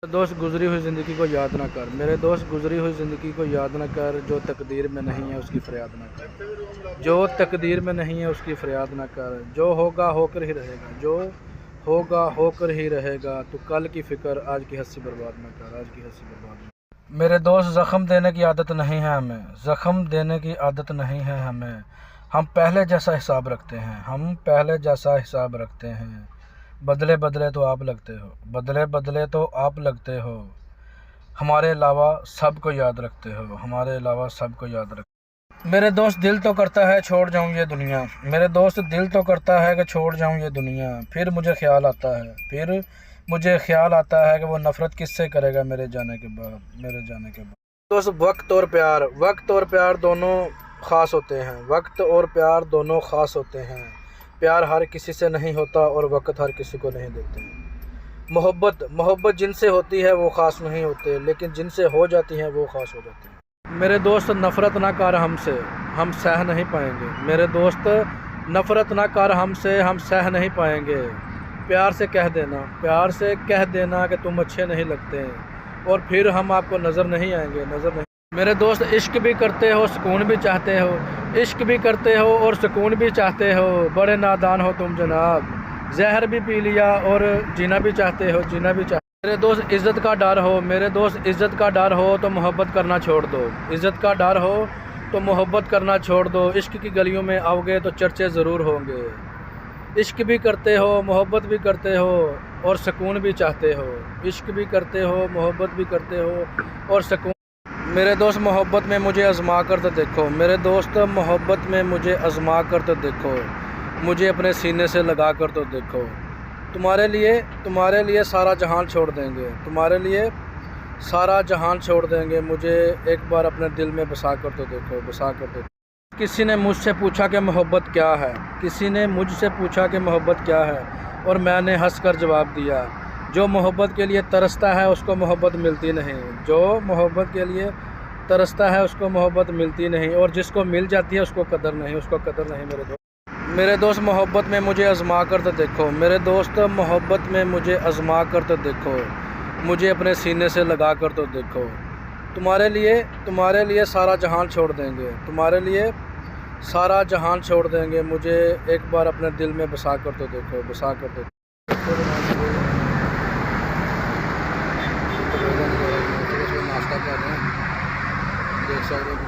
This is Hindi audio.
दोस्त गुजरी हुई ज़िंदगी को याद ना कर, मेरे दोस्त गुजरी हुई ज़िंदगी को याद ना कर, जो तकदीर में नहीं है उसकी फरियाद ना कर, जो तकदीर में नहीं है उसकी फरियाद ना कर, जो होगा होकर ही रहेगा, जो होगा होकर ही रहेगा, तो कल की फ़िक्र आज की हंसी बर्बाद ना कर, आज की हंसी बर्बाद ना कर। मेरे दोस्त ज़ख्म देने की आदत नहीं है हमें, ज़ख्म देने की आदत नहीं है हमें, हम पहले जैसा हिसाब रखते हैं, हम पहले जैसा हिसाब रखते हैं। बदले बदले तो आप लगते हो, बदले बदले तो आप लगते हो, हमारे अलावा सबको याद रखते हो, हमारे अलावा सबको याद रखते। मेरे दोस्त दिल तो करता है छोड़ जाऊं ये दुनिया, मेरे दोस्त दिल तो करता है कि छोड़ जाऊं ये दुनिया, फिर मुझे ख्याल आता है, फिर मुझे ख्याल आता है कि वो नफ़रत किससे करेगा मेरे जाने के बाद, मेरे जाने के बाद। दोस्त वक्त और प्यार दोनों ख़ास होते हैं, वक्त और प्यार दोनों ख़ास होते हैं। प्यार हर किसी से नहीं होता और वक्त हर किसी को नहीं देते। मोहब्बत जिनसे होती है वो ख़ास नहीं होते, लेकिन जिनसे हो जाती हैं वो ख़ास हो जाती हैं। मेरे दोस्त नफ़रत ना कर हमसे, हम सह नहीं पाएंगे। मेरे दोस्त नफ़रत ना कर हमसे, हम सह नहीं पाएंगे। प्यार से कह देना, प्यार से कह देना कि तुम अच्छे नहीं लगते, और फिर हम आपको नज़र नहीं आएंगे, नज़र नहीं। मेरे दोस्त इश्क भी करते हो, सुकून भी चाहते हो, इश्क भी करते हो और सुकून भी चाहते हो, बड़े नादान हो तुम जनाब, जहर भी पी लिया और जीना भी चाहते हो, जीना भी चाहते। मेरे दोस्त इज़्ज़त का डर हो, मेरे दोस्त इज़्ज़त का डर हो तो मोहब्बत करना छोड़ दो, इज़्ज़त का डर हो तो मोहब्बत करना छोड़ दो। इश्क की गलियों में आओगे तो चर्चे ज़रूर होंगे। इश्क भी करते हो, मोहब्बत भी करते हो और सुकून भी चाहते हो, इश्क भी करते हो, मोहब्बत भी करते हो और सुकून। मेरे दोस्त मोहब्बत में मुझे आज़मा कर तो देखो, मेरे दोस्त मोहब्बत में मुझे आज़मा कर तो देखो, मुझे अपने सीने से लगा कर तो देखो। तुम्हारे लिए सारा जहान छोड़ देंगे, तुम्हारे लिए सारा जहान छोड़ देंगे, मुझे एक बार अपने दिल में बसा कर तो देखो, बसा कर तो। किसी ने मुझसे पूछा कि मोहब्बत क्या है, किसी ने मुझसे पूछा कि मोहब्बत क्या है, और मैंने हंस कर जवाब दिया, जो मोहब्बत के लिए तरसता है उसको मोहब्बत मिलती नहीं, जो मोहब्बत के लिए तरसता है उसको मोहब्बत मिलती नहीं, और जिसको मिल जाती है उसको कदर नहीं, उसको कदर नहीं। मेरे दोस्त मोहब्बत में मुझे आज़मा कर तो देखो, मेरे दोस्त मोहब्बत में मुझे आज़मा कर तो देखो, मुझे अपने सीने से लगा कर तो देखो। तुम्हारे लिए सारा जहान छोड़ देंगे, तुम्हारे लिए सारा जहान छोड़ देंगे, मुझे एक बार अपने दिल में बसा कर तो देखो, बसा कर तो। नाश्ता कर रहे हैं, देख सकते हो।